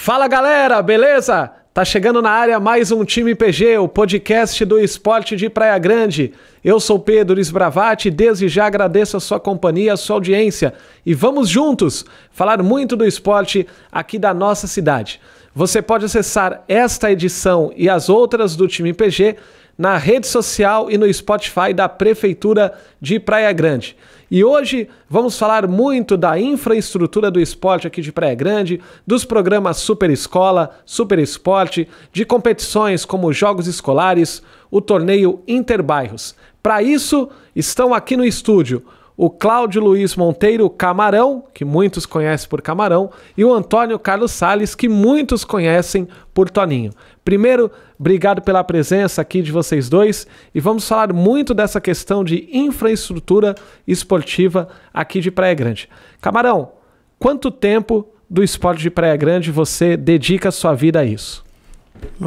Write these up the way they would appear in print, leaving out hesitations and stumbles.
Fala galera, beleza? Tá chegando na área mais um Time PG, o podcast do esporte de Praia Grande. Eu sou Pedro Sbravati e desde já agradeço a sua companhia, a sua audiência. E vamos juntos falar muito do esporte aqui da nossa cidade. Você pode acessar esta edição e as outras do Time PG na rede social e no Spotify da Prefeitura de Praia Grande. E hoje vamos falar muito da infraestrutura do esporte aqui de Praia Grande, dos programas Super Escola, Super Esporte, de competições como Jogos Escolares, o torneio Interbairros. Para isso, estão aqui no estúdio o Cláudio Luiz Monteiro Camarão, que muitos conhecem por Camarão, e o Antônio Carlos Salles, que muitos conhecem por Toninho. Primeiro, obrigado pela presença aqui de vocês dois e vamos falar muito dessa questão de infraestrutura esportiva aqui de Praia Grande. Camarão, quanto tempo do esporte de Praia Grande você dedica a sua vida a isso?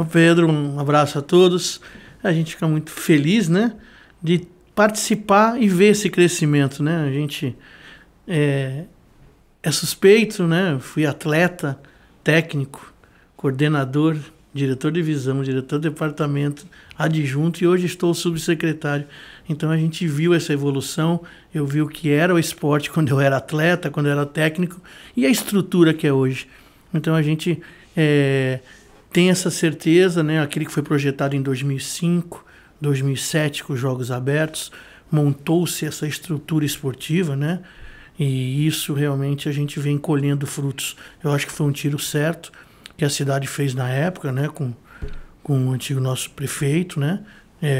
Pedro, um abraço a todos. A gente fica muito feliz, né, de participar e ver esse crescimento, né? A gente é suspeito, né? Fui atleta, técnico, coordenador, diretor de divisão, diretor de departamento, adjunto e hoje estou subsecretário. Então a gente viu essa evolução, eu vi o que era o esporte quando eu era atleta, quando eu era técnico e a estrutura que é hoje. Então a gente tem essa certeza, né? Aquele que foi projetado em 2005, 2007 com os Jogos Abertos, montou-se essa estrutura esportiva, né? E isso realmente a gente vem colhendo frutos. Eu acho que foi um tiro certo que a cidade fez na época, né? Com o antigo nosso prefeito, né?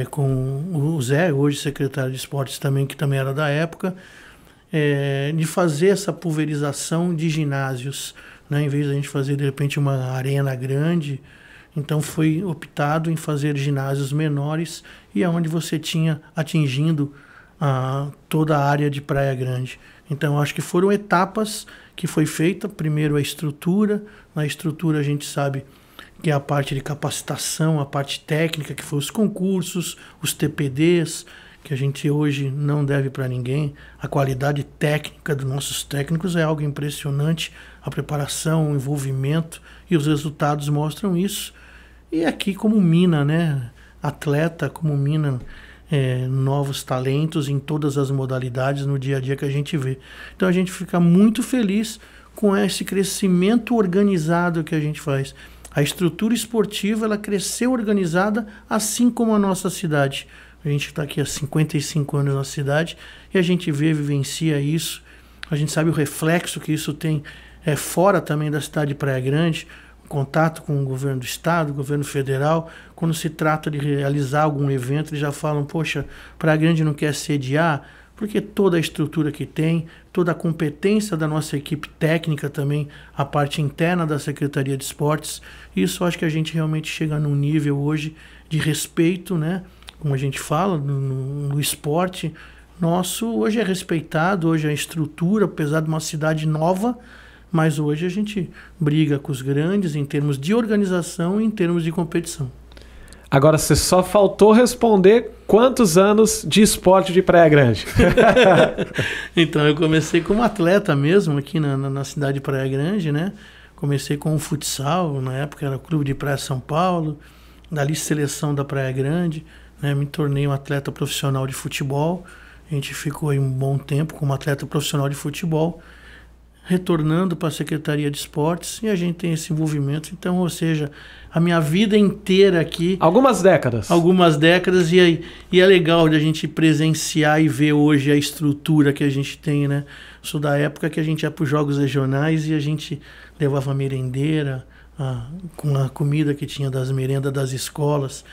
Com o Zé, hoje secretário de esportes também, que também era da época, de fazer essa pulverização de ginásios, né? Em vez de a gente fazer de repente uma arena grande. Então foi optado em fazer ginásios menores e aonde você tinha atingindo toda a área de Praia Grande. Então acho que foram etapas que foi feita. Primeiro a estrutura. Na estrutura a gente sabe que é a parte de capacitação, a parte técnica, que foi os concursos, os TPDs, que a gente hoje não deve para ninguém. A qualidade técnica dos nossos técnicos é algo impressionante. A preparação, o envolvimento e os resultados mostram isso. E aqui como mina, né? Atleta, como mina novos talentos em todas as modalidades no dia a dia que a gente vê. Então a gente fica muito feliz com esse crescimento organizado que a gente faz. A estrutura esportiva ela cresceu organizada assim como a nossa cidade. A gente está aqui há 55 anos na cidade e a gente vê, vivencia isso. A gente sabe o reflexo que isso tem fora também da cidade de Praia Grande. Contato com o governo do estado, governo federal, quando se trata de realizar algum evento, eles já falam, poxa, Praia Grande não quer sediar, porque toda a estrutura que tem, toda a competência da nossa equipe técnica também, a parte interna da Secretaria de Esportes, isso acho que a gente realmente chega num nível hoje de respeito, né? Como a gente fala, no esporte nosso, hoje é respeitado, hoje a estrutura, apesar de uma cidade nova, mas hoje a gente briga com os grandes em termos de organização e em termos de competição. Agora, você só faltou responder quantos anos de esporte de Praia Grande. Então, eu comecei como atleta mesmo aqui na cidade de Praia Grande, né? Comecei com o futsal, na época era o Clube de Praia São Paulo, dali seleção da Praia Grande, né? Me tornei um atleta profissional de futebol. A gente ficou aí um bom tempo como atleta profissional de futebol, retornando para a Secretaria de Esportes e a gente tem esse envolvimento. Então, ou seja, a minha vida inteira aqui... Algumas décadas. E é legal de a gente presenciar e ver hoje a estrutura que a gente tem, né? Sou da época que a gente ia para os jogos regionais e a gente levava merendeira, com a comida que tinha das merendas das escolas.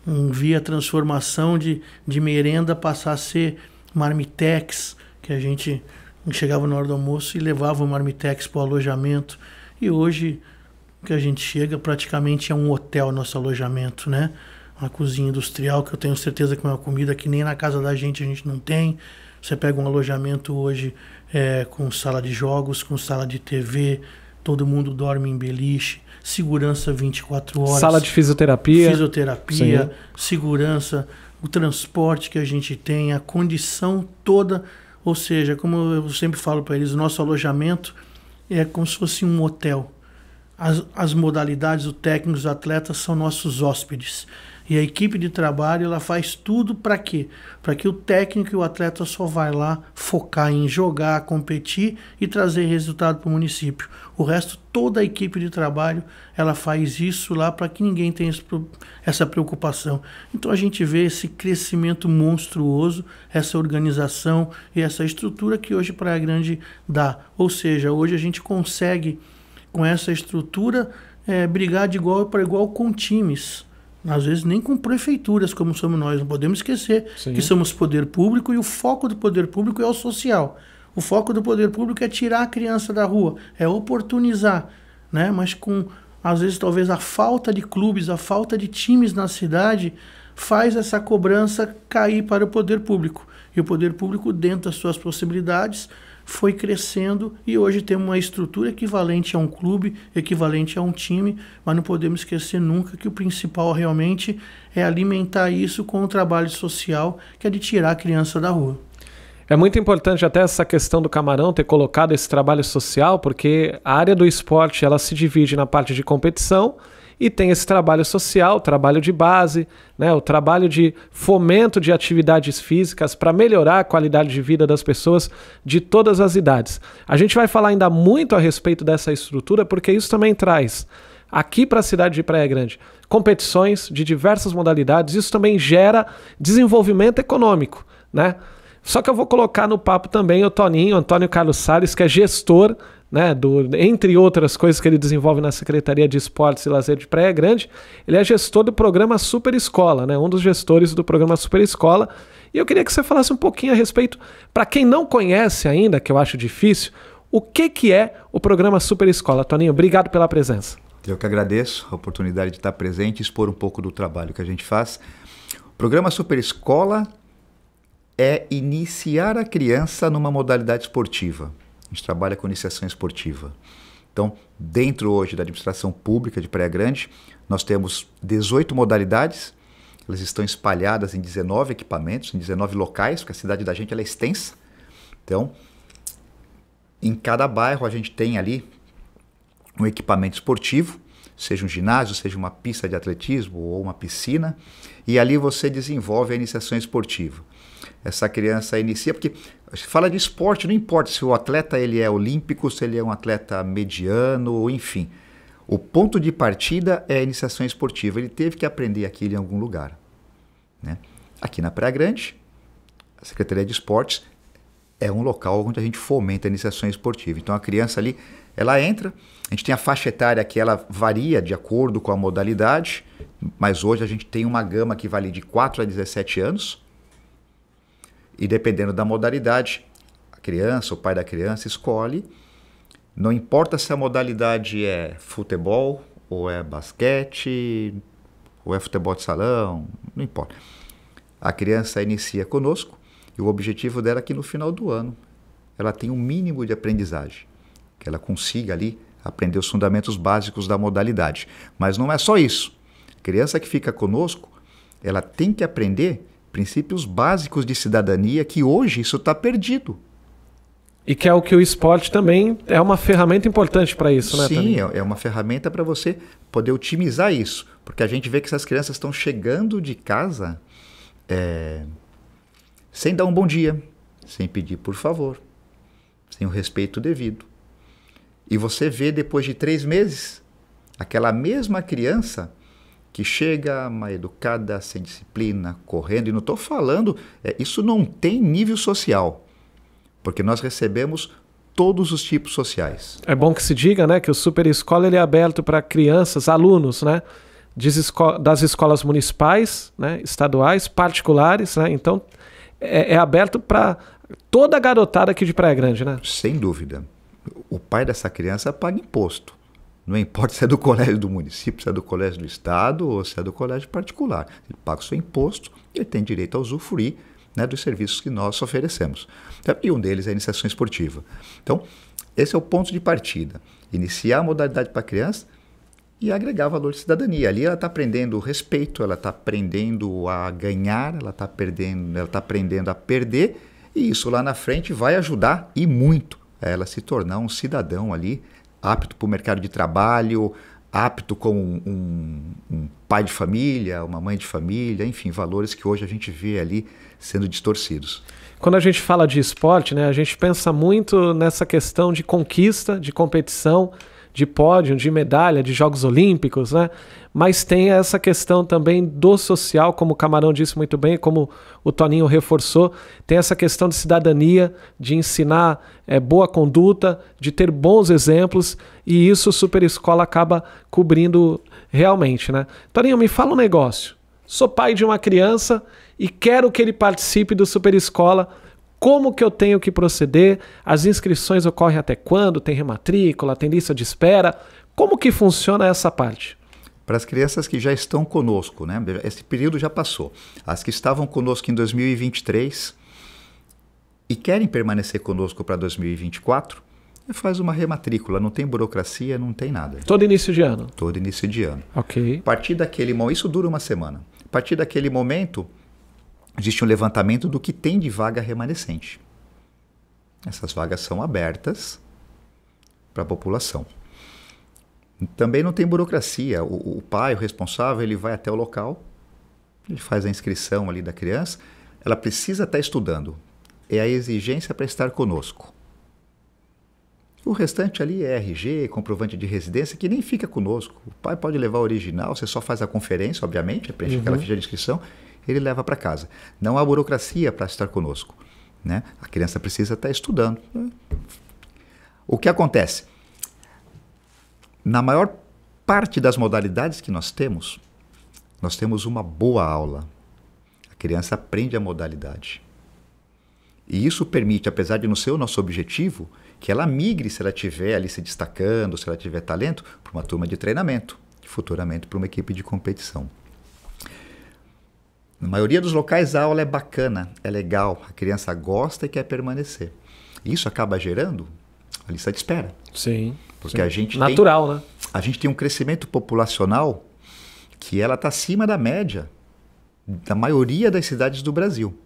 Via a transformação de merenda passar a ser marmitex, que a gente... chegava na hora do almoço e levava o marmitex para o alojamento. E hoje, que a gente chega, praticamente é um hotel nosso alojamento, né? Uma cozinha industrial, que eu tenho certeza que é uma comida que nem na casa da gente a gente não tem. Você pega um alojamento hoje com sala de jogos, com sala de TV, todo mundo dorme em beliche, segurança 24 horas. Sala de fisioterapia. Fisioterapia, segurança, o transporte que a gente tem, a condição toda. Ou seja, como eu sempre falo para eles, o nosso alojamento é como se fosse um hotel. as modalidades, o técnico, os atletas são nossos hóspedes. E a equipe de trabalho, ela faz tudo para quê? Para que o técnico e o atleta só vai lá focar em jogar, competir e trazer resultado para o município. O resto, toda a equipe de trabalho, ela faz isso lá para que ninguém tenha essa preocupação. Então a gente vê esse crescimento monstruoso, essa organização e essa estrutura que hoje Praia Grande dá. Ou seja, hoje a gente consegue, com essa estrutura, brigar de igual para igual com times. Às vezes nem com prefeituras como somos nós. Não podemos esquecer que somos poder público e o foco do poder público é o social. O foco do poder público é tirar a criança da rua, é oportunizar, né? Mas com, às vezes, talvez a falta de clubes, a falta de times na cidade faz essa cobrança cair para o poder público. E o poder público, dentro das suas possibilidades, foi crescendo e hoje tem uma estrutura equivalente a um clube, equivalente a um time, mas não podemos esquecer nunca que o principal realmente é alimentar isso com o trabalho social, que é de tirar a criança da rua. É muito importante até essa questão do Camarão ter colocado esse trabalho social, porque a área do esporte ela se divide na parte de competição e tem esse trabalho social, trabalho de base, né, o trabalho de fomento de atividades físicas para melhorar a qualidade de vida das pessoas de todas as idades. A gente vai falar ainda muito a respeito dessa estrutura, porque isso também traz aqui para a cidade de Praia Grande competições de diversas modalidades, isso também gera desenvolvimento econômico, né? Só que eu vou colocar no papo também o Toninho, Antônio Carlos Salles, que é gestor, né, entre outras coisas que ele desenvolve na Secretaria de Esportes e Lazer de Praia Grande, ele é gestor do programa Super Escola, né, um dos gestores do programa Super Escola. E eu queria que você falasse um pouquinho a respeito, para quem não conhece ainda, que eu acho difícil, o que é o programa Super Escola. Toninho, obrigado pela presença. Eu que agradeço a oportunidade de estar presente e expor um pouco do trabalho que a gente faz. O programa Super Escola é iniciar a criança numa modalidade esportiva. A gente trabalha com iniciação esportiva. Então, dentro hoje da administração pública de Praia Grande, nós temos 18 modalidades. Elas estão espalhadas em 19 equipamentos, em 19 locais, porque a cidade da gente ela é extensa. Então, em cada bairro a gente tem ali um equipamento esportivo, seja um ginásio, seja uma pista de atletismo ou uma piscina, e ali você desenvolve a iniciação esportiva. Essa criança inicia, porque se fala de esporte, não importa se o atleta ele é olímpico, se ele é um atleta mediano, enfim. O ponto de partida é a iniciação esportiva. Ele teve que aprender aquilo em algum lugar, né? Aqui na Praia Grande, a Secretaria de Esportes é um local onde a gente fomenta a iniciação esportiva. Então a criança ali, ela entra, a gente tem a faixa etária que ela varia de acordo com a modalidade, mas hoje a gente tem uma gama que vai de 4 a 17 anos. E dependendo da modalidade, a criança, o pai da criança escolhe. Não importa se a modalidade é futebol, ou é basquete, ou é futebol de salão, não importa. A criança inicia conosco e o objetivo dela é que no final do ano ela tenha um mínimo de aprendizagem, que ela consiga ali aprender os fundamentos básicos da modalidade. Mas não é só isso. A criança que fica conosco, ela tem que aprender princípios básicos de cidadania, que hoje isso está perdido. E que é o que o esporte também é uma ferramenta importante para isso, né, Sim, é uma ferramenta para você poder otimizar isso. Porque a gente vê que essas crianças estão chegando de casa sem dar um bom dia, sem pedir por favor, sem o respeito devido. E você vê depois de 3 meses, aquela mesma criança que chega mal educada, sem disciplina, correndo, e não estou falando, isso não tem nível social, porque nós recebemos todos os tipos sociais. É bom que se diga, né, que o Super Escola ele é aberto para crianças, alunos, né, das escolas municipais, né, estaduais, particulares, né, então é aberto para toda a garotada aqui de Praia Grande, né? Sem dúvida. O pai dessa criança paga imposto. Não importa se é do colégio do município, se é do colégio do estado ou se é do colégio particular. Ele paga o seu imposto e ele tem direito a usufruir, né, dos serviços que nós oferecemos. E um deles é a iniciação esportiva. Então, esse é o ponto de partida. Iniciar a modalidade para a criança e agregar valor de cidadania. Ali ela está aprendendo o respeito, ela está aprendendo a ganhar, ela está aprendendo a perder, e isso lá na frente vai ajudar e muito a ela se tornar um cidadão ali apto para o mercado de trabalho, apto como um pai de família, uma mãe de família, enfim, valores que hoje a gente vê ali sendo distorcidos. Quando a gente fala de esporte, né, a gente pensa muito nessa questão de conquista, de competição, de pódio, de medalha, de Jogos Olímpicos, né? Mas tem essa questão também do social, como o Camarão disse muito bem, como o Toninho reforçou, tem essa questão de cidadania, de ensinar boa conduta, de ter bons exemplos, e isso o Super Escola acaba cobrindo realmente, né? Toninho, me fala um negócio. Sou pai de uma criança e quero que ele participe do Super Escola. Como que eu tenho que proceder? As inscrições ocorrem até quando? Tem rematrícula? Tem lista de espera? Como que funciona essa parte? Para as crianças que já estão conosco, né? Esse período já passou. As que estavam conosco em 2023 e querem permanecer conosco para 2024, faz uma rematrícula. Não tem burocracia, não tem nada. Todo início de ano? Todo início de ano. Ok. A partir daquele momento, isso dura uma semana. A partir daquele momento, existe um levantamento do que tem de vaga remanescente. Essas vagas são abertas para a população. Também não tem burocracia. O pai, o responsável, ele vai até o local, ele faz a inscrição ali da criança, ela precisa estar estudando. É a exigência para estar conosco. O restante ali é RG, comprovante de residência, que nem fica conosco. O pai pode levar o original, você só faz a conferência, obviamente, preenche aquela ficha de inscrição, ele leva para casa. Não há burocracia para estar conosco, né? A criança precisa estar estudando. O que acontece? Na maior parte das modalidades que nós temos uma boa aula. A criança aprende a modalidade. E isso permite, apesar de não ser o nosso objetivo, que ela migre, se ela estiver ali se destacando, se ela tiver talento, para uma turma de treinamento, e futuramente para uma equipe de competição. Na maioria dos locais a aula é bacana, é legal, a criança gosta e quer permanecer. Isso acaba gerando a lista de espera. Sim. Porque a gente natural, né? A gente tem um crescimento populacional que ela está acima da média da maioria das cidades do Brasil.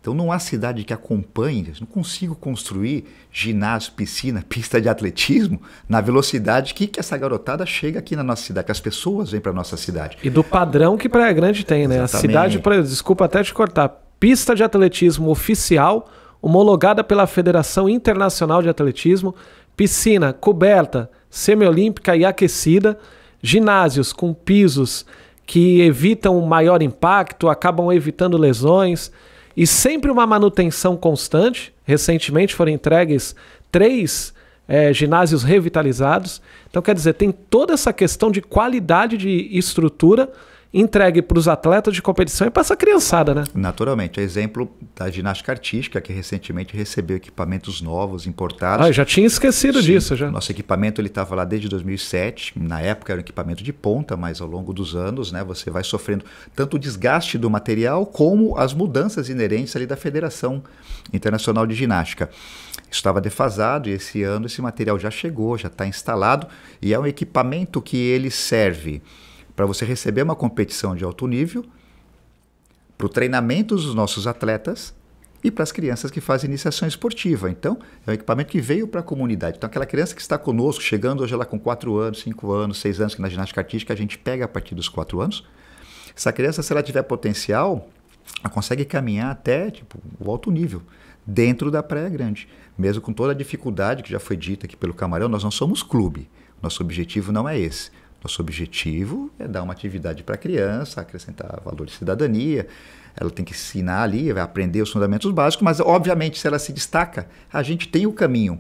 Então não há cidade que acompanhe, não consigo construir ginásio, piscina, pista de atletismo na velocidade que essa garotada chega aqui na nossa cidade, que as pessoas vêm para a nossa cidade. E do padrão que Praia Grande tem, né? Exatamente. A cidade, desculpa até te cortar, pista de atletismo oficial, homologada pela Federação Internacional de Atletismo, piscina coberta, semiolímpica e aquecida, ginásios com pisos que evitam maior impacto, acabam evitando lesões, e sempre uma manutenção constante. Recentemente foram entregues 3 ginásios revitalizados. Então, quer dizer, tem toda essa questão de qualidade de estrutura entregue para os atletas de competição e para essa criançada, né? Naturalmente. Exemplo da ginástica artística, que recentemente recebeu equipamentos novos, importados. Ah, eu já tinha esquecido disso. Já. Nosso equipamento estava lá desde 2007. Na época era um equipamento de ponta, mas ao longo dos anos, né, você vai sofrendo tanto o desgaste do material como as mudanças inerentes ali da Federação Internacional de Ginástica. Isso estava defasado e esse ano esse material já chegou, já está instalado e é um equipamento que ele serve para você receber uma competição de alto nível, para o treinamento dos nossos atletas e para as crianças que fazem iniciação esportiva. Então, é um equipamento que veio para a comunidade. Então, aquela criança que está conosco, chegando hoje ela com 4 anos, 5 anos, 6 anos, que na ginástica artística a gente pega a partir dos 4 anos. Essa criança, se ela tiver potencial, ela consegue caminhar até o alto nível, dentro da Praia Grande. Mesmo com toda a dificuldade que já foi dita aqui pelo Camarão, nós não somos clube. Nosso objetivo não é esse. Nosso objetivo é dar uma atividade para a criança, acrescentar valor de cidadania. Ela tem que ensinar ali, vai aprender os fundamentos básicos, mas obviamente se ela se destaca, a gente tem o caminho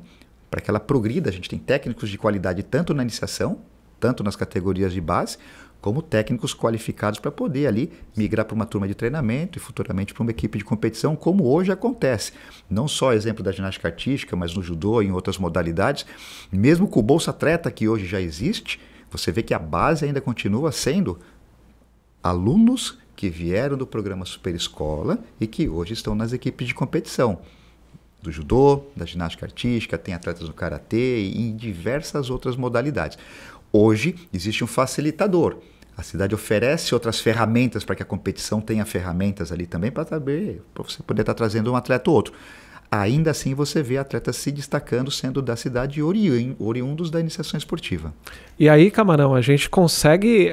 para que ela progrida. A gente tem técnicos de qualidade tanto na iniciação, tanto nas categorias de base, como técnicos qualificados para poder ali migrar para uma turma de treinamento e futuramente para uma equipe de competição, como hoje acontece. Não só exemplo da ginástica artística, mas no judô e em outras modalidades. Mesmo com o Bolsa Atleta, que hoje já existe, você vê que a base ainda continua sendo alunos que vieram do programa Super Escola e que hoje estão nas equipes de competição. Do judô, da ginástica artística, tem atletas do karatê e em diversas outras modalidades. Hoje existe um facilitador. A cidade oferece outras ferramentas para que a competição tenha ferramentas ali também para você poder estar trazendo um atleta ou outro. ainda assim você vê atletas se destacando, sendo da cidade oriundos da iniciação esportiva. E aí, Camarão, a gente consegue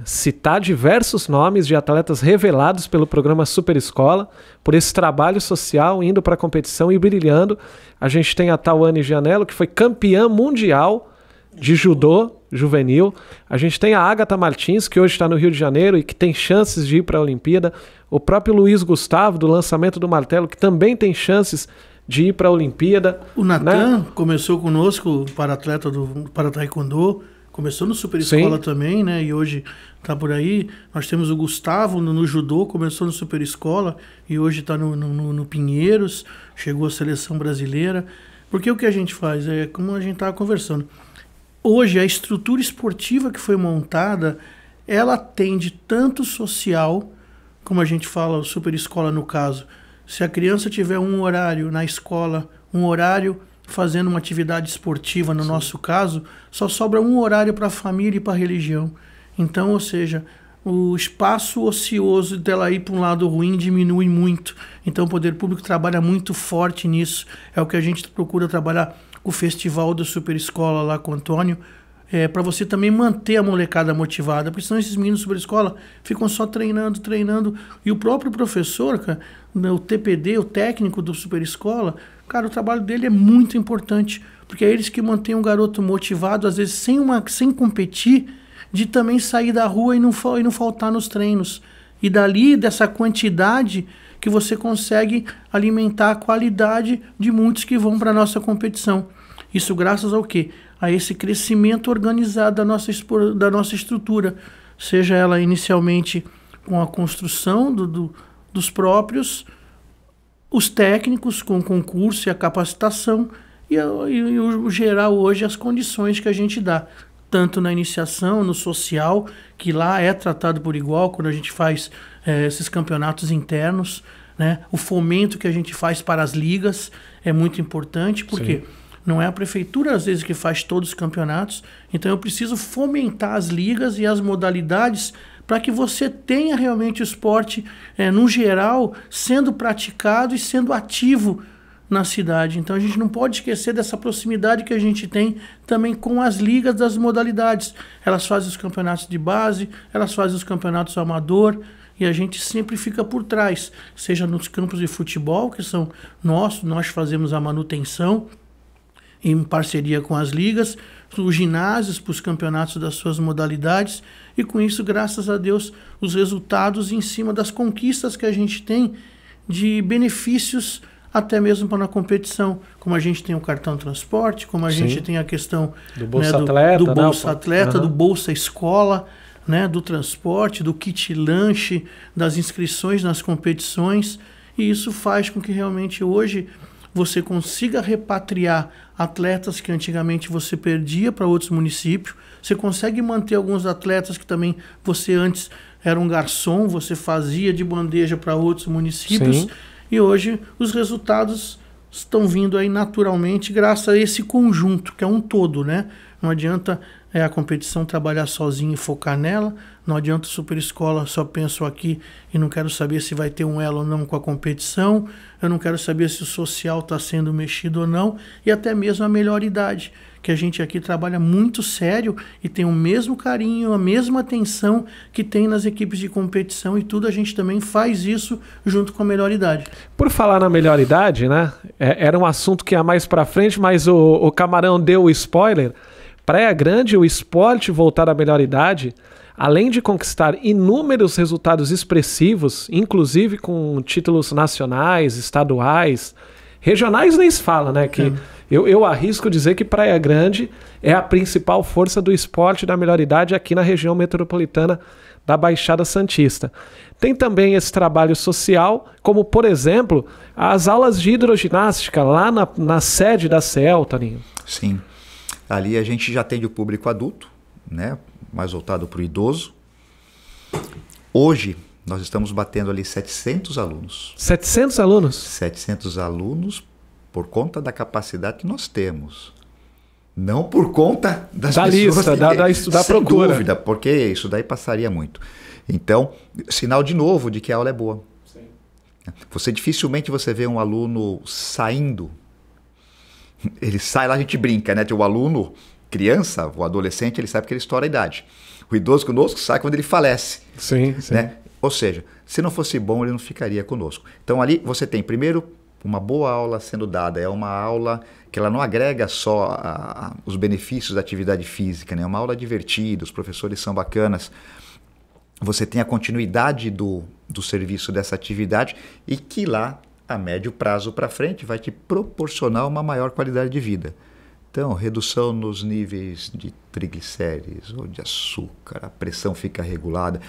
citar diversos nomes de atletas revelados pelo programa Super Escola, por esse trabalho social, indo para a competição e brilhando. A gente tem a Tawane Gianello, que foi campeã mundial de judô juvenil. A gente tem a Agatha Martins, que hoje está no Rio de Janeiro e que tem chances de ir para a Olimpíada. O próprio Luiz Gustavo, do lançamento do martelo, que também tem chances de ir para a Olimpíada. O Natan começou conosco para atleta para taekwondo, começou no Super Escola também, né? E hoje está por aí. Nós temos o Gustavo no judô, começou no Super Escola e hoje está no Pinheiros, chegou à seleção brasileira. Porque o que a gente faz é como a gente estava conversando. Hoje, a estrutura esportiva que foi montada, ela atende tanto social, como a gente fala, o Super Escola no caso. Se a criança tiver um horário na escola, um horário fazendo uma atividade esportiva, no nosso caso, só sobra um horário para a família e para a religião. Então, ou seja, o espaço ocioso dela ir para um lado ruim diminui muito. Então, o poder público trabalha muito forte nisso. É o que a gente procura trabalhar com o festival do Super Escola lá com o Antônio, para você também manter a molecada motivada, porque senão esses meninos do Super Escola ficam só treinando, e o próprio professor, cara, o TPD, o técnico do Super Escola, cara, o trabalho dele é muito importante, porque é eles que mantêm um garoto motivado, às vezes sem competir, de também sair da rua e não faltar nos treinos. E dali, dessa quantidade, que você consegue alimentar a qualidade de muitos que vão para a nossa competição. Isso graças ao quê? A esse crescimento organizado da nossa estrutura, seja ela inicialmente com a construção dos próprios, os técnicos com o concurso e a capacitação e o geral hoje as condições que a gente dá, tanto na iniciação, no social, que lá é tratado por igual quando a gente faz esses campeonatos internos, né? O fomento que a gente faz para as ligas é muito importante, porque não é a prefeitura às vezes que faz todos os campeonatos, então eu preciso fomentar as ligas e as modalidades para que você tenha realmente o esporte, no geral, sendo praticado e sendo ativo na cidade. Então a gente não pode esquecer dessa proximidade que a gente tem também com as ligas das modalidades. Elas fazem os campeonatos de base, elas fazem os campeonatos amador, e a gente sempre fica por trás, seja nos campos de futebol, que são nós fazemos a manutenção em parceria com as ligas, os ginásios para os campeonatos das suas modalidades, e com isso, graças a Deus, os resultados em cima das conquistas que a gente tem de benefícios até mesmo para a competição, como a gente tem o cartão transporte, como a gente tem a questão do Bolsa Atleta, do Bolsa Atleta, do Bolsa Escola, né, do transporte, do kit lanche, das inscrições nas competições, e isso faz com que realmente hoje você consiga repatriar atletas que antigamente você perdia para outros municípios, você consegue manter alguns atletas que também você antes era um garçom, você fazia de bandeja para outros municípios, e hoje os resultados estão vindo aí naturalmente graças a esse conjunto, que é um todo, né? Não adianta a competição trabalhar sozinha e focar nela, não adianta Super Escola, só penso aqui e não quero saber se vai ter um elo ou não com a competição, eu não quero saber se o social está sendo mexido ou não, e até mesmo a melhor idade, que a gente aqui trabalha muito sério e tem o mesmo carinho, a mesma atenção que tem nas equipes de competição, e tudo a gente também faz isso junto com a melhor idade. Por falar na melhor idade, né? Era um assunto que ia mais para frente, mas o Camarão deu o spoiler. Praia Grande, o esporte voltar à melhor idade, além de conquistar inúmeros resultados expressivos, inclusive com títulos nacionais, estaduais, regionais nem se fala, né? Que eu arrisco dizer que Praia Grande é a principal força do esporte da melhor idade aqui na região metropolitana da Baixada Santista. Tem também esse trabalho social, como, por exemplo, as aulas de hidroginástica lá na sede da CEL, Toninho. Sim. Ali a gente já atende o público adulto, né, mais voltado para o idoso. Hoje, nós estamos batendo ali 700 alunos. 700 alunos? 700 alunos por conta da capacidade que nós temos. Não por conta das da pessoas. Lista, da procura. Sem dúvida, porque isso daí passaria muito. Então, sinal de novo de que a aula é boa. Sim. Dificilmente você vê um aluno saindo. Ele sai lá, a gente brinca, né? O aluno, criança, o adolescente, ele sai porque ele estoura a idade. O idoso conosco sai quando ele falece. Sim, sim. Né? Ou seja, se não fosse bom, ele não ficaria conosco. Então ali você tem, primeiro, uma boa aula sendo dada. É uma aula que ela não agrega só os benefícios da atividade física, né? É uma aula divertida, os professores são bacanas. Você tem a continuidade do serviço dessa atividade e que lá, a médio prazo para frente, vai te proporcionar uma maior qualidade de vida. Então, redução nos níveis de triglicérides ou de açúcar, a pressão fica regulada.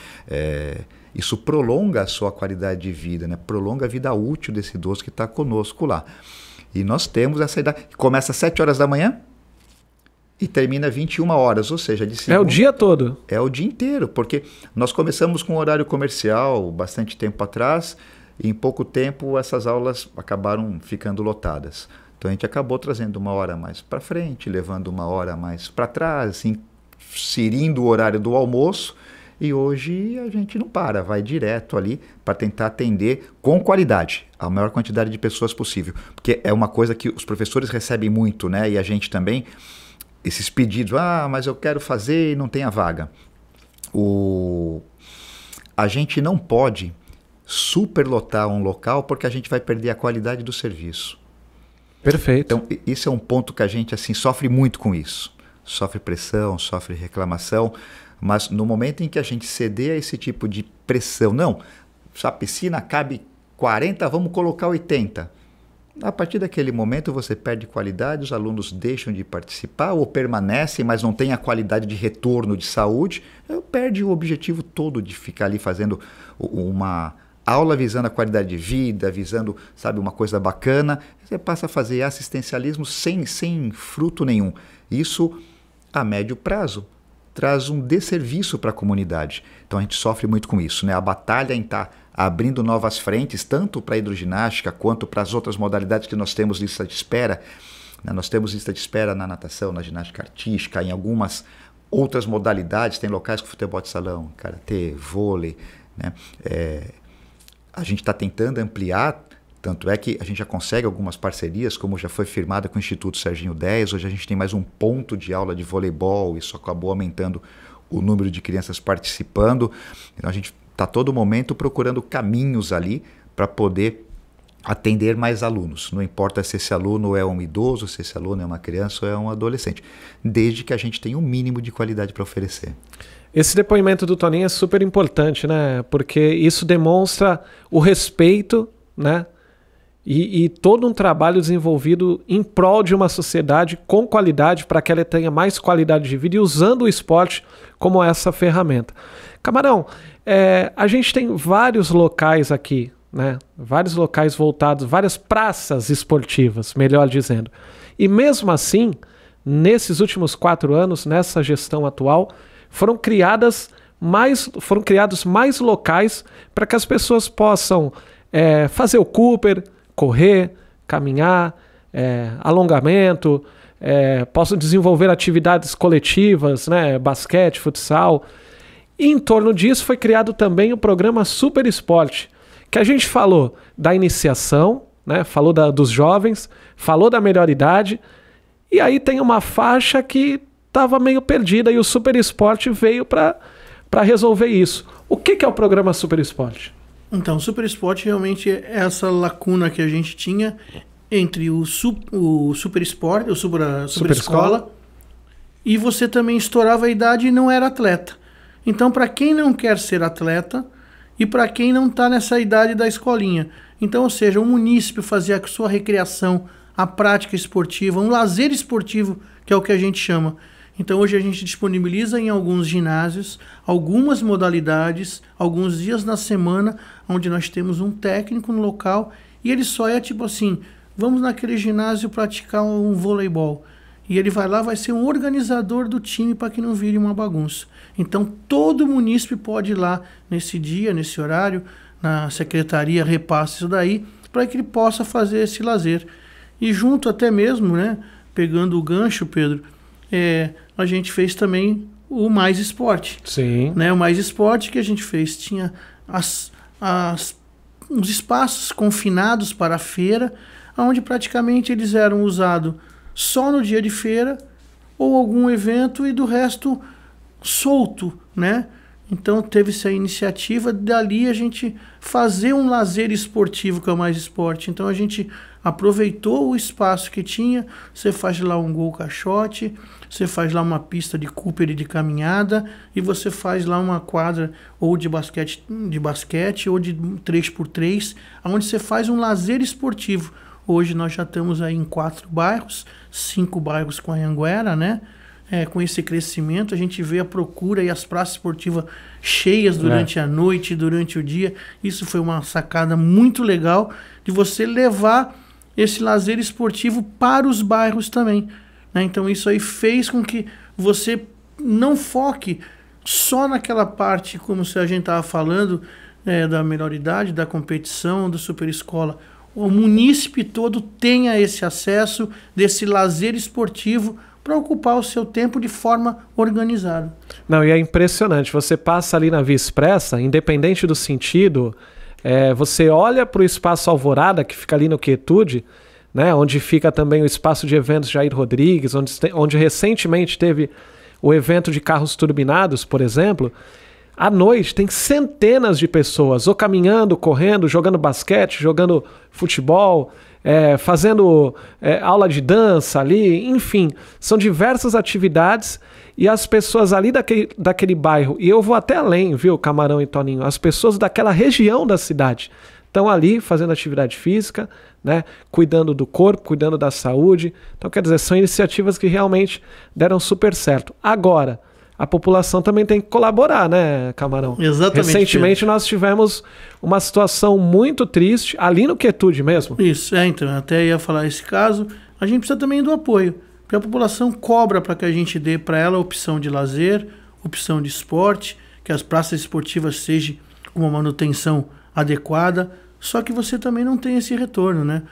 Isso prolonga a sua qualidade de vida, né? Prolonga a vida útil desse idoso que está conosco lá. E nós temos essa idade, começa às 7 horas da manhã e termina 21 horas, ou seja, de segunda, é o dia todo. É o dia inteiro, porque nós começamos com um horário comercial bastante tempo atrás e em pouco tempo essas aulas acabaram ficando lotadas. Então a gente acabou trazendo 1 hora mais para frente, levando 1 hora mais para trás, assim, inserindo o horário do almoço. E hoje a gente não para, vai direto ali para tentar atender com qualidade a maior quantidade de pessoas possível. Porque é uma coisa que os professores recebem muito, né? E a gente também, esses pedidos, mas eu quero fazer e não tem a vaga. A gente não pode superlotar um local porque a gente vai perder a qualidade do serviço. Perfeito. Então, isso é um ponto que a gente assim, sofre muito com isso. Sofre pressão, sofre reclamação. Mas no momento em que a gente ceder a esse tipo de pressão, não, se a piscina cabe 40, vamos colocar 80. A partir daquele momento você perde qualidade, os alunos deixam de participar ou permanecem, mas não tem a qualidade de retorno de saúde, perde o objetivo todo de ficar ali fazendo uma aula visando a qualidade de vida, visando, sabe, uma coisa bacana. Você passa a fazer assistencialismo sem fruto nenhum. Isso a médio prazo traz um desserviço para a comunidade. Então a gente sofre muito com isso, né? A batalha em estar abrindo novas frentes, tanto para a hidroginástica quanto para as outras modalidades que nós temos lista de espera. Nós temos lista de espera na natação, na ginástica artística, em algumas outras modalidades, tem locais com futebol de salão, karatê, vôlei, né? A gente está tentando ampliar, tanto é que a gente já consegue algumas parcerias, como já foi firmada com o Instituto Serginho 10, hoje a gente tem mais um ponto de aula de voleibol, isso acabou aumentando o número de crianças participando. Então a gente está a todo momento procurando caminhos ali para poder atender mais alunos. Não importa se esse aluno é um idoso, se esse aluno é uma criança ou é um adolescente, desde que a gente tenha um mínimo de qualidade para oferecer. Esse depoimento do Toninho é super importante, né? Porque isso demonstra o respeito, né? E todo um trabalho desenvolvido em prol de uma sociedade com qualidade para que ela tenha mais qualidade de vida e usando o esporte como essa ferramenta. Camarão, a gente tem vários locais aqui, né? Vários locais voltados, várias praças esportivas, melhor dizendo. E mesmo assim, nesses últimos 4 anos, nessa gestão atual, foram criados mais locais para que as pessoas possam fazer o Cooper, correr, caminhar, alongamento, possam desenvolver atividades coletivas, né, basquete, futsal. E em torno disso foi criado também o programa Super Esporte, que a gente falou da iniciação, né, falou dos jovens, falou da melhor idade, e aí tem uma faixa que estava meio perdida e o Super Esporte veio para resolver isso. O que é o programa Super Esporte? Então, o Super Esporte realmente é essa lacuna que a gente tinha entre o Super Esporte, o Super Escola, e você também estourava a idade e não era atleta. Então, para quem não quer ser atleta e para quem não está nessa idade da escolinha. Então, ou seja, o munícipe fazia a sua recreação, a prática esportiva, um lazer esportivo, que é o que a gente chama. Então hoje a gente disponibiliza em alguns ginásios, algumas modalidades, alguns dias na semana, onde nós temos um técnico no local e ele só é tipo assim, vamos naquele ginásio praticar um voleibol. E ele vai lá, vai ser um organizador do time para que não vire uma bagunça. Então todo munícipe pode ir lá nesse dia, nesse horário, na secretaria repassa isso daí, para que ele possa fazer esse lazer. E junto até mesmo, né, pegando o gancho, Pedro, a gente fez também o Mais Esporte. Sim. Né? O Mais Esporte que a gente fez tinha as uns espaços confinados para a feira, onde praticamente eles eram usados só no dia de feira ou algum evento e do resto solto, né? Então teve-se a iniciativa dali a gente fazer um lazer esportivo, que é o Mais Esporte. Então a gente aproveitou o espaço que tinha, você faz lá um gol caixote, você faz lá uma pista de Cooper e de caminhada, e você faz lá uma quadra ou de basquete ou de 3x3, onde você faz um lazer esportivo. Hoje nós já estamos aí em 4 bairros, 5 bairros com a Anhanguera, né? Com esse crescimento, a gente vê a procura e as praças esportivas cheias durante a noite, durante o dia. Isso foi uma sacada muito legal de você levar esse lazer esportivo para os bairros também, né? Então isso aí fez com que você não foque só naquela parte, como se a gente estava falando, da melhor idade, da competição, da super escola. O munícipe todo tenha esse acesso desse lazer esportivo para ocupar o seu tempo de forma organizada. Não, e é impressionante, você passa ali na Via Expressa, independente do sentido, você olha para o Espaço Alvorada, que fica ali no Quietude, né, onde fica também o espaço de eventos Jair Rodrigues, onde recentemente teve o evento de carros turbinados, por exemplo. À noite tem centenas de pessoas, ou caminhando, correndo, jogando basquete, jogando futebol, fazendo aula de dança ali, enfim, são diversas atividades e as pessoas ali daquele bairro, e eu vou até além, viu, Camarão e Toninho, as pessoas daquela região da cidade estão ali fazendo atividade física, né, cuidando do corpo, cuidando da saúde. Então, quer dizer, são iniciativas que realmente deram super certo. Agora, a população também tem que colaborar, né, Camarão? Exatamente. Recentemente nós tivemos uma situação muito triste, ali no Quietude mesmo. Isso, então, até ia falar esse caso. A gente precisa também do apoio, porque a população cobra para que a gente dê para ela opção de lazer, opção de esporte, que as praças esportivas sejam uma manutenção adequada, só que você também não tem esse retorno, né?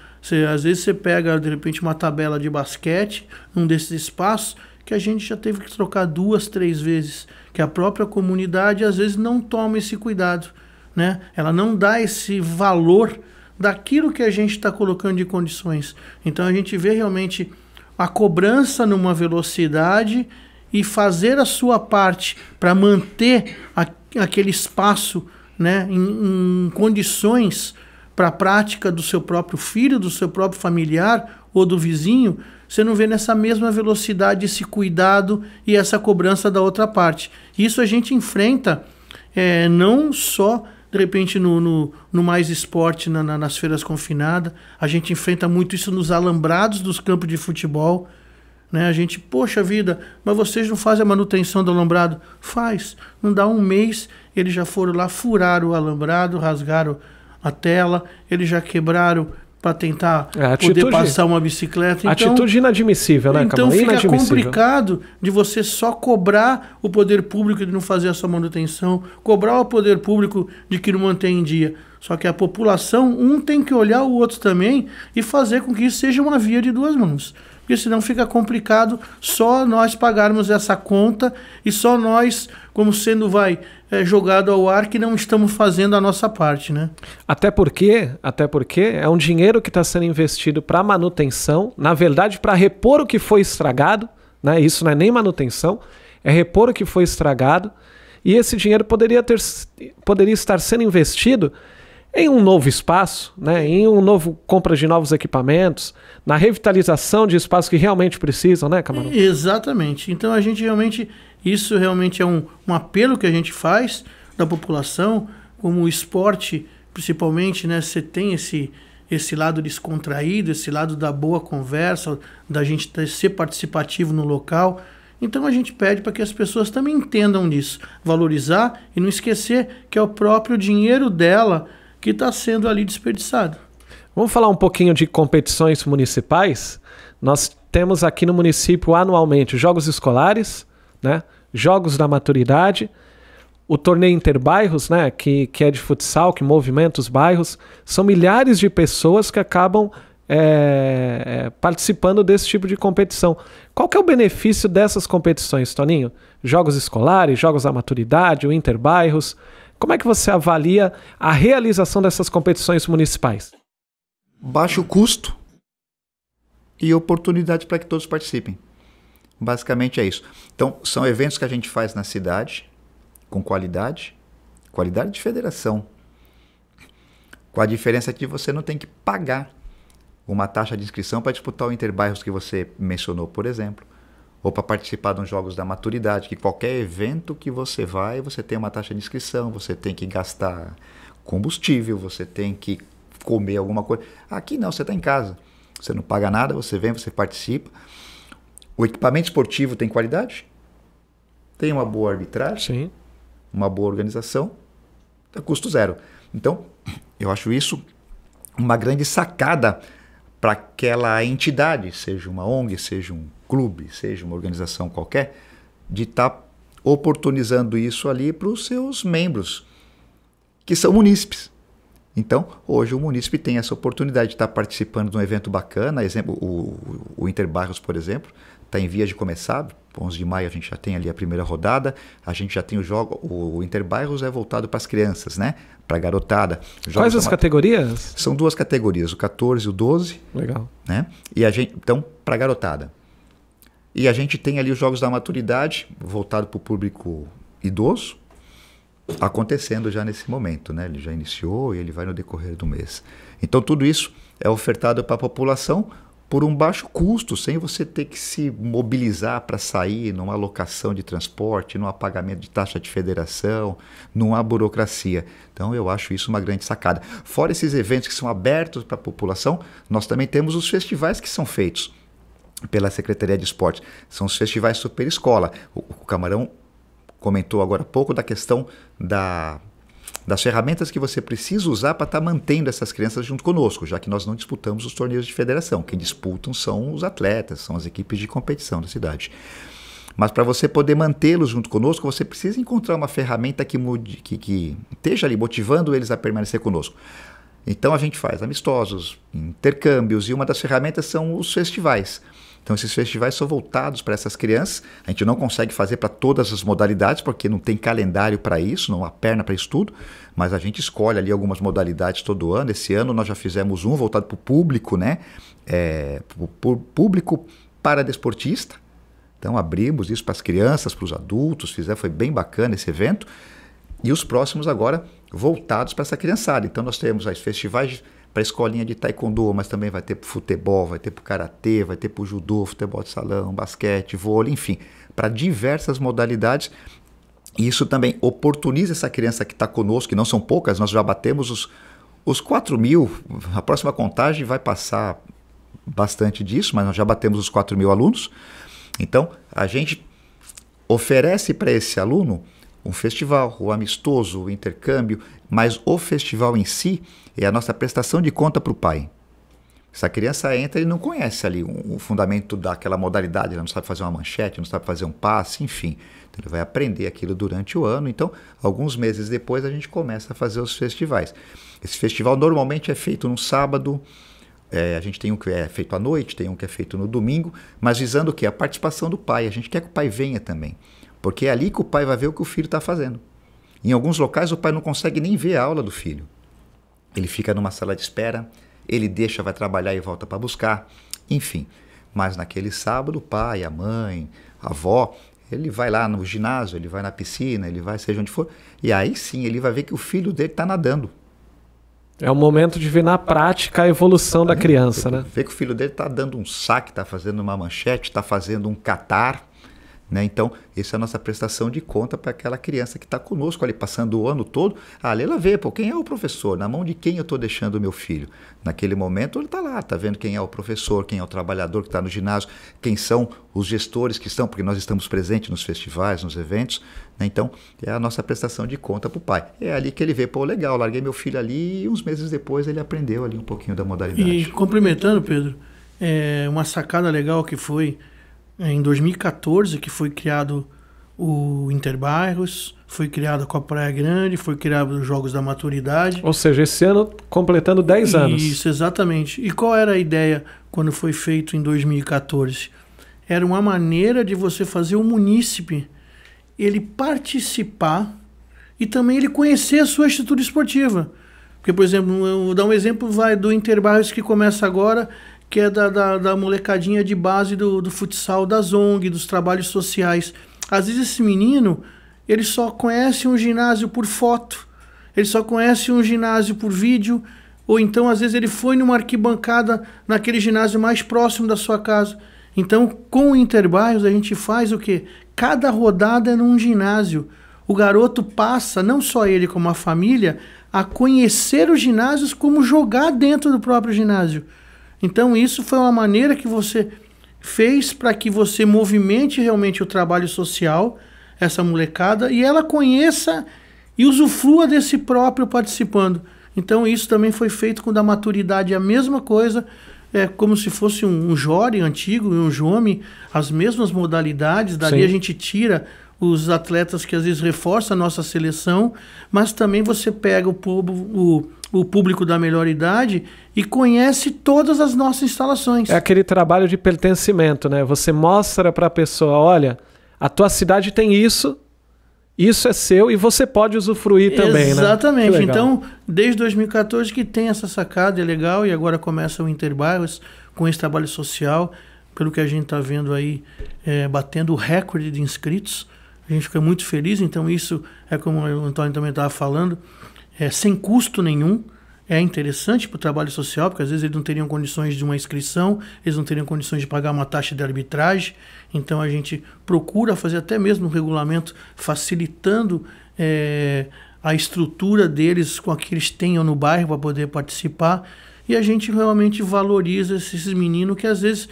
Às vezes você pega, de repente, uma tabela de basquete, num desses espaços, que a gente já teve que trocar 2, 3 vezes, que a própria comunidade às vezes não toma esse cuidado, né? Ela não dá esse valor daquilo que a gente está colocando de condições. Então a gente vê realmente a cobrança numa velocidade e fazer a sua parte para manter aquele espaço, né, em condições para a prática do seu próprio filho, do seu próprio familiar ou do vizinho. Você não vê nessa mesma velocidade esse cuidado e essa cobrança da outra parte. Isso a gente enfrenta não só, de repente, no Mais Esporte, nas feiras confinadas. A gente enfrenta muito isso nos alambrados dos campos de futebol, né? A gente, poxa vida, mas vocês não fazem a manutenção do alambrado? Faz. Não dá um mês, eles já foram lá, furaram o alambrado, rasgaram a tela, eles já quebraram para tentar poder passar uma bicicleta. Então, atitude inadmissível, né, Então fica complicado de você só cobrar o poder público de não fazer a sua manutenção, cobrar o poder público de que não mantém em dia. Só que a população, tem que olhar o outro também e fazer com que isso seja uma via de 2 mãos. Porque senão fica complicado só nós pagarmos essa conta e só nós, como sendo jogado ao ar, que não estamos fazendo a nossa parte, né? Até porque é um dinheiro que está sendo investido para manutenção, na verdade para repor o que foi estragado, né? Isso não é nem manutenção, é repor o que foi estragado, e esse dinheiro poderia estar sendo investido em um novo espaço, né, em compra de novos equipamentos, na revitalização de espaços que realmente precisam, né, Camarão? Exatamente. Então isso realmente é um apelo que a gente faz da população, como o esporte, principalmente, né, você tem esse lado descontraído, esse lado da boa conversa, da gente ser participativo no local. Então a gente pede para que as pessoas também entendam disso, valorizar e não esquecer que é o próprio dinheiro dela que está sendo ali desperdiçado. Vamos falar um pouquinho de competições municipais. Nós temos aqui no município anualmente jogos escolares, né? Jogos da maturidade, o torneio interbairros, né? que é de futsal, que movimenta os bairros. São milhares de pessoas que acabam participando desse tipo de competição. Qual que é o benefício dessas competições, Toninho? Jogos escolares, jogos da maturidade, o interbairros. Como é que você avalia a realização dessas competições municipais? Baixo custo e oportunidade para que todos participem. Basicamente é isso. Então, são eventos que a gente faz na cidade, com qualidade de federação. Com a diferença que você não tem que pagar uma taxa de inscrição para disputar o Interbairros que você mencionou, por exemplo, ou para participar dos Jogos da Maturidade, que qualquer evento que você vai, você tem uma taxa de inscrição, você tem que gastar combustível, você tem que comer alguma coisa. Aqui não, você está em casa. Você não paga nada, você vem, você participa. O equipamento esportivo tem qualidade, tem uma boa arbitragem, Sim. uma boa organização, é custo zero. Então, eu acho isso uma grande sacada para aquela entidade, seja uma ONG, seja um clube, seja uma organização qualquer, de estar oportunizando isso ali para os seus membros, que são munícipes. Então, hoje o munícipe tem essa oportunidade de estar participando de um evento bacana. Exemplo, o Interbairros, por exemplo, está em vias de começar. 11 de maio a gente já tem ali a primeira rodada. A gente já tem o jogo. O Interbairros é voltado para as crianças, né? Para a garotada. Quais as categorias? São 2 categorias, o 14 e o 12. Legal. Né? E a gente, então, para a garotada. E a gente tem ali os Jogos da Maturidade, voltado para o público idoso, acontecendo já nesse momento, né? Ele já iniciou e ele vai no decorrer do mês. Então tudo isso é ofertado para a população por um baixo custo, sem você ter que se mobilizar para sair numa alocação de transporte, num pagamento de taxa de federação, numa burocracia. Então eu acho isso uma grande sacada. Fora esses eventos que são abertos para a população, nós também temos os festivais que são feitos pela Secretaria de Esportes. São os festivais Super Escola. O Camarão comentou agora há pouco da questão das ferramentas que você precisa usar para estar mantendo essas crianças junto conosco, já que nós não disputamos os torneios de federação. Quem disputam são os atletas, são as equipes de competição da cidade. Mas para você poder mantê-los junto conosco, você precisa encontrar uma ferramenta que esteja ali motivando eles a permanecer conosco. Então a gente faz amistosos, intercâmbios, e uma das ferramentas são os festivais. Então esses festivais são voltados para essas crianças. A gente não consegue fazer para todas as modalidades, porque não tem calendário para isso, não há perna para isso tudo, mas a gente escolhe ali algumas modalidades todo ano. Esse ano nós já fizemos um voltado para o público, né? Público paradesportista. Então abrimos isso para as crianças, para os adultos, foi bem bacana esse evento. E os próximos agora voltados para essa criançada. Então nós temos os festivais para a escolinha de taekwondo, mas também vai ter para o futebol, vai ter para o karatê, vai ter para o judô, futebol de salão, basquete, vôlei, enfim, para diversas modalidades. E isso também oportuniza essa criança que está conosco, que não são poucas, nós já batemos os 4.000, a próxima contagem vai passar bastante disso, mas nós já batemos os 4.000 alunos. Então, a gente oferece para esse aluno um festival, o amistoso, o intercâmbio, mas o festival em si é a nossa prestação de conta para o pai. Essa criança entra e não conhece ali o fundamento daquela modalidade, ele não sabe fazer uma manchete, não sabe fazer um passe, enfim. Então, ele vai aprender aquilo durante o ano. Então, alguns meses depois, a gente começa a fazer os festivais. Esse festival normalmente é feito no sábado, a gente tem um que é feito à noite, tem um que é feito no domingo, mas visando o quê? A participação do pai. A gente quer que o pai venha também, porque é ali que o pai vai ver o que o filho está fazendo. Em alguns locais, o pai não consegue nem ver a aula do filho. Ele fica numa sala de espera, ele deixa, vai trabalhar e volta para buscar, enfim. Mas naquele sábado, o pai, a mãe, a avó, ele vai lá no ginásio, ele vai na piscina, ele vai seja onde for, e aí sim ele vai ver que o filho dele está nadando. É o momento de ver na prática a evolução da criança, né? Ver que o filho dele está dando um saque, está fazendo uma manchete, está fazendo um catar, né? Então, essa é a nossa prestação de conta para aquela criança que está conosco ali, passando o ano todo. Ali ela vê, quem é o professor? Na mão de quem eu estou deixando o meu filho? Naquele momento ele está lá, está vendo quem é o professor, quem é o trabalhador que está no ginásio, quem são os gestores que estão, porque nós estamos presentes nos festivais, nos eventos, né? Então, é a nossa prestação de conta para o pai. É ali que ele vê, legal, larguei meu filho ali e uns meses depois ele aprendeu ali um pouquinho da modalidade. E complementando, Pedro, uma sacada legal que foi em 2014, que foi criado o Interbairros, foi criado com a Praia Grande, foi criado os Jogos da Maturidade. Ou seja, esse ano completando 10 anos. Isso, exatamente. E qual era a ideia quando foi feito em 2014? Era uma maneira de você fazer o munícipe ele participar e também ele conhecer a sua estrutura esportiva. Porque, por exemplo, eu vou dar um exemplo do Interbairros que começa agora, que é da molecadinha de base do futsal, da ONG, dos trabalhos sociais. Às vezes esse menino, ele só conhece um ginásio por foto, ele só conhece um ginásio por vídeo, ou então às vezes ele foi numa arquibancada naquele ginásio mais próximo da sua casa. Então, com o Interbairros a gente faz o quê? Cada rodada é num ginásio. O garoto passa, não só ele como a família, a conhecer os ginásios como jogar dentro do próprio ginásio. Então isso foi uma maneira que você fez para que você movimente realmente o trabalho social, essa molecada, e ela conheça e usufrua desse próprio participando. Então isso também foi feito com da maturidade, a mesma coisa, como se fosse um Jori antigo e um Jome, as mesmas modalidades, dali Sim. A gente tira os atletas que às vezes reforçam a nossa seleção, mas também você pega o público da melhor idade e conhece todas as nossas instalações. É aquele trabalho de pertencimento, né? Você mostra para a pessoa, olha, a tua cidade tem isso é seu e você pode usufruir também, Exatamente. né? Então, desde 2014 que tem essa sacada, é legal, e agora começa o Interbairros com esse trabalho social, pelo que a gente está vendo aí, batendo o recorde de inscritos. A gente fica muito feliz, então isso é como o Antônio também estava falando, sem custo nenhum, é interessante para o trabalho social, porque às vezes eles não teriam condições de uma inscrição, eles não teriam condições de pagar uma taxa de arbitragem, então a gente procura fazer até mesmo um regulamento facilitando a estrutura deles com a que eles tenham no bairro para poder participar, e a gente realmente valoriza esses meninos que às vezes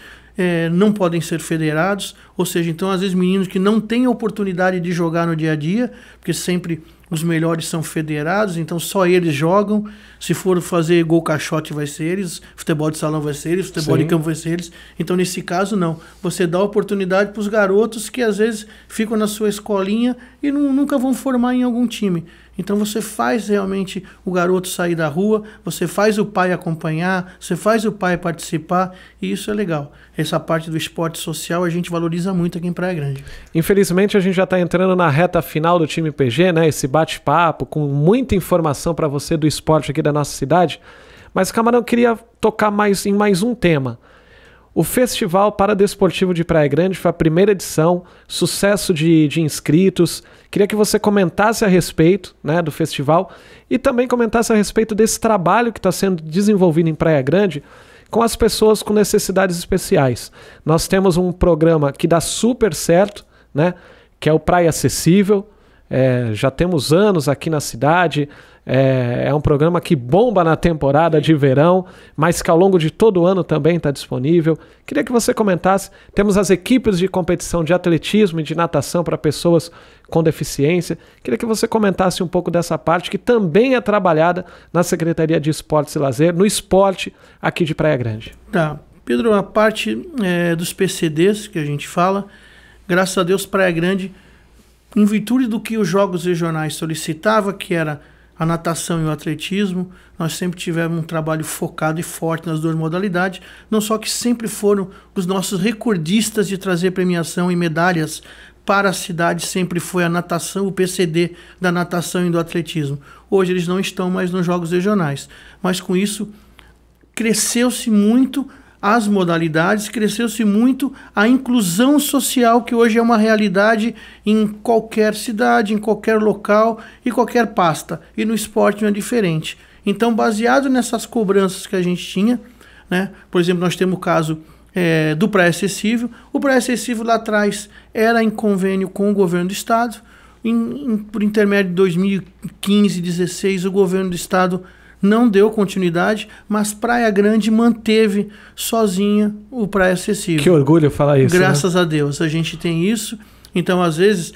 não podem ser federados, ou seja, então às vezes meninos que não têm oportunidade de jogar no dia a dia, porque sempre os melhores são federados, então só eles jogam. Se for fazer gol caixote vai ser eles, futebol de salão vai ser eles, futebol Sim. de campo vai ser eles. Então nesse caso não, você dá oportunidade para os garotos que às vezes ficam na sua escolinha e nunca vão formar em algum time. Então você faz realmente o garoto sair da rua, você faz o pai acompanhar, você faz o pai participar, e isso é legal. Essa parte do esporte social a gente valoriza muito aqui em Praia Grande. Infelizmente a gente já está entrando na reta final do time PG, né? Esse bate-papo com muita informação para você do esporte aqui da nossa cidade. Mas, Camarão, eu queria tocar em mais um tema. O Festival Paradesportivo de Praia Grande foi a primeira edição, sucesso de inscritos. Queria que você comentasse a respeito, né, do festival e também comentasse a respeito desse trabalho que está sendo desenvolvido em Praia Grande com as pessoas com necessidades especiais. Nós temos um programa que dá super certo, né, que é o Praia Acessível. Já temos anos aqui na cidade, é um programa que bomba na temporada de verão, mas que ao longo de todo o ano também está disponível. Queria que você comentasse, temos as equipes de competição de atletismo e de natação para pessoas com deficiência. Queria que você comentasse um pouco dessa parte que também é trabalhada na Secretaria de Esportes e Lazer, no esporte aqui de Praia Grande. Tá, Pedro, a parte dos PCDs que a gente fala, graças a Deus Praia Grande, em virtude do que os jogos regionais solicitavam, que era a natação e o atletismo, nós sempre tivemos um trabalho focado e forte nas duas modalidades, não só que sempre foram os nossos recordistas de trazer premiação e medalhas para a cidade, sempre foi a natação, o PCD da natação e do atletismo. Hoje eles não estão mais nos jogos regionais, mas com isso cresceu-se muito as modalidades, cresceu-se muito a inclusão social, que hoje é uma realidade em qualquer cidade, em qualquer local e qualquer pasta. E no esporte não é diferente. Então, baseado nessas cobranças que a gente tinha, né? Por exemplo, nós temos o caso do Praia Acessível. O Praia Acessível lá atrás era em convênio com o governo do estado. Por intermédio de 2015 e 2016, o governo do estado não deu continuidade, mas Praia Grande manteve sozinha o Praia Acessível. Que orgulho falar isso. Graças a Deus, a gente tem isso. Então, às vezes,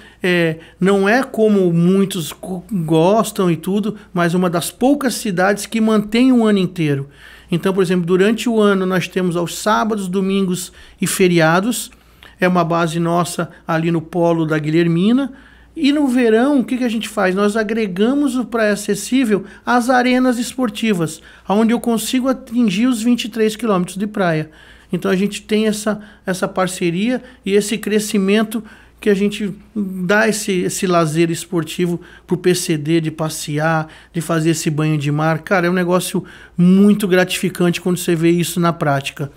não é como muitos gostam e tudo, mas uma das poucas cidades que mantém o ano inteiro. Então, por exemplo, durante o ano nós temos aos sábados, domingos e feriados. É uma base nossa ali no polo da Guilhermina. E no verão, o que a gente faz? Nós agregamos o Praia Acessível às arenas esportivas, onde eu consigo atingir os 23 quilômetros de praia. Então a gente tem essa parceria e esse crescimento que a gente dá esse lazer esportivo pro PCD, de passear, de fazer esse banho de mar. Cara, é um negócio muito gratificante quando você vê isso na prática.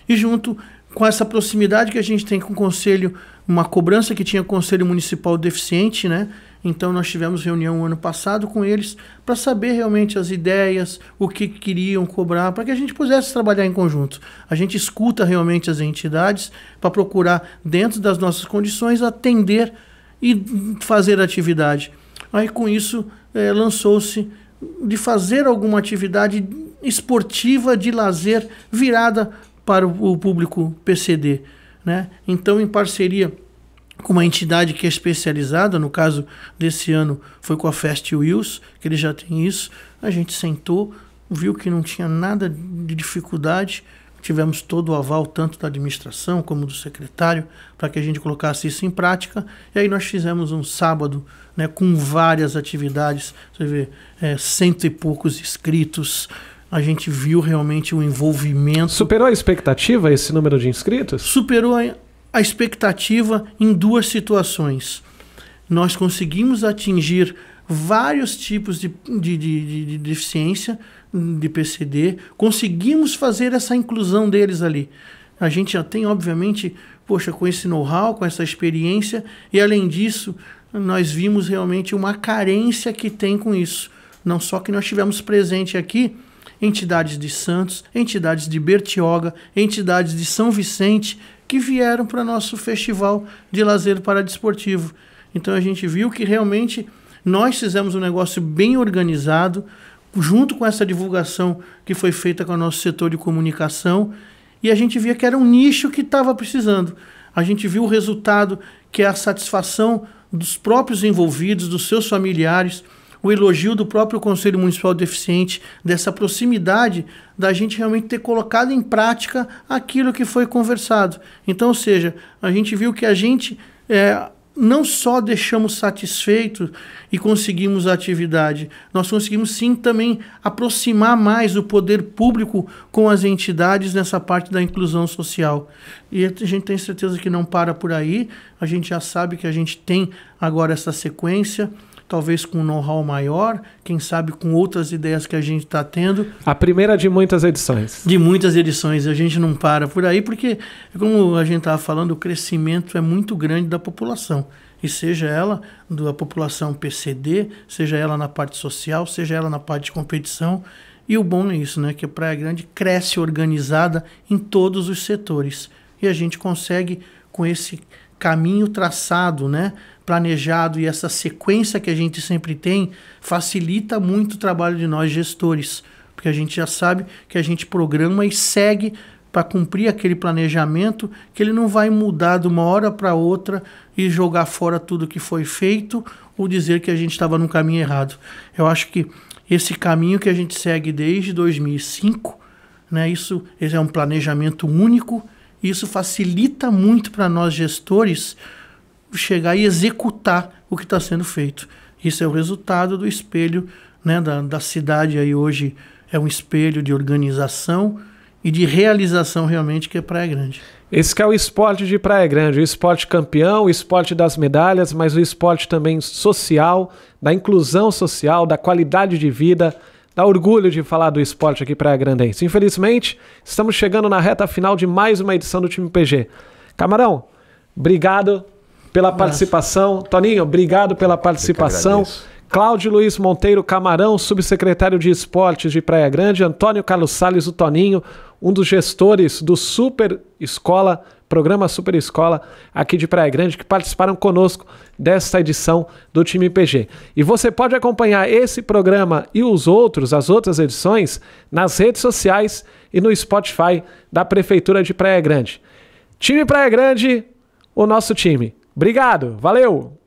E junto com essa proximidade que a gente tem com o Conselho, uma cobrança que tinha o Conselho Municipal Deficiente, né? Então nós tivemos reunião ano passado com eles para saber realmente as ideias, o que queriam cobrar, para que a gente pudesse trabalhar em conjunto. A gente escuta realmente as entidades para procurar, dentro das nossas condições, atender e fazer atividade. Aí com isso lançou-se de fazer alguma atividade esportiva de lazer virada para o público PCD, né? Então, em parceria com uma entidade que é especializada, no caso desse ano foi com a Fast Wheels, que eles já têm isso, a gente sentou, viu que não tinha nada de dificuldade, tivemos todo o aval, tanto da administração como do secretário, para que a gente colocasse isso em prática, e aí nós fizemos um sábado, né, com várias atividades, você vê, 100 e poucos inscritos, a gente viu realmente o envolvimento. Superou a expectativa esse número de inscritos? Superou a expectativa em duas situações. Nós conseguimos atingir vários tipos de deficiência de PCD, conseguimos fazer essa inclusão deles ali. A gente já tem, obviamente, com esse know-how, com essa experiência, e além disso, nós vimos realmente uma carência que tem com isso. Não só que nós tivemos presente aqui entidades de Santos, entidades de Bertioga, entidades de São Vicente, que vieram para nosso festival de lazer paradesportivo. Então a gente viu que realmente nós fizemos um negócio bem organizado, junto com essa divulgação que foi feita com o nosso setor de comunicação, e a gente via que era um nicho que estava precisando. A gente viu o resultado, que é a satisfação dos próprios envolvidos, dos seus familiares, o elogio do próprio Conselho Municipal Deficiente, dessa proximidade da gente realmente ter colocado em prática aquilo que foi conversado. Então, ou seja, a gente viu que a gente não só deixamos satisfeito e conseguimos a atividade, nós conseguimos sim também aproximar mais o poder público com as entidades nessa parte da inclusão social. E a gente tem certeza que não para por aí, a gente já sabe que a gente tem agora essa sequência, talvez com um know-how maior, quem sabe com outras ideias que a gente está tendo. A primeira de muitas edições. De muitas edições, a gente não para por aí, porque, como a gente estava falando, o crescimento é muito grande da população. E seja ela da população PCD, seja ela na parte social, seja ela na parte de competição. E o bom é isso, né? Que a Praia Grande cresce organizada em todos os setores. E a gente consegue, com esse caminho traçado, né, planejado, e essa sequência que a gente sempre tem, facilita muito o trabalho de nós gestores, porque a gente já sabe que a gente programa e segue para cumprir aquele planejamento, que ele não vai mudar de uma hora para outra e jogar fora tudo que foi feito ou dizer que a gente estava no caminho errado. Eu acho que esse caminho que a gente segue desde 2005, né, esse é um planejamento único. Isso facilita muito para nós gestores chegar e executar o que está sendo feito. Isso é o resultado do espelho, né, da cidade. Aí hoje é um espelho de organização e de realização realmente, que é Praia Grande. Esse que é o esporte de Praia Grande, o esporte campeão, o esporte das medalhas, mas o esporte também social, da inclusão social, da qualidade de vida. Dá orgulho de falar do esporte aqui Praia Grandense. Infelizmente, estamos chegando na reta final de mais uma edição do Time PG. Camarão, obrigado pela participação. Toninho, obrigado pela participação. Cláudio Luiz Monteiro Camarão, subsecretário de Esportes de Praia Grande. Antônio Carlos Salles, o Toninho, um dos gestores do Super Escola, programa Super Escola aqui de Praia Grande, que participaram conosco desta edição do Time PG. E você pode acompanhar esse programa e as outras edições, nas redes sociais e no Spotify da Prefeitura de Praia Grande. Time Praia Grande, o nosso time. Obrigado, valeu!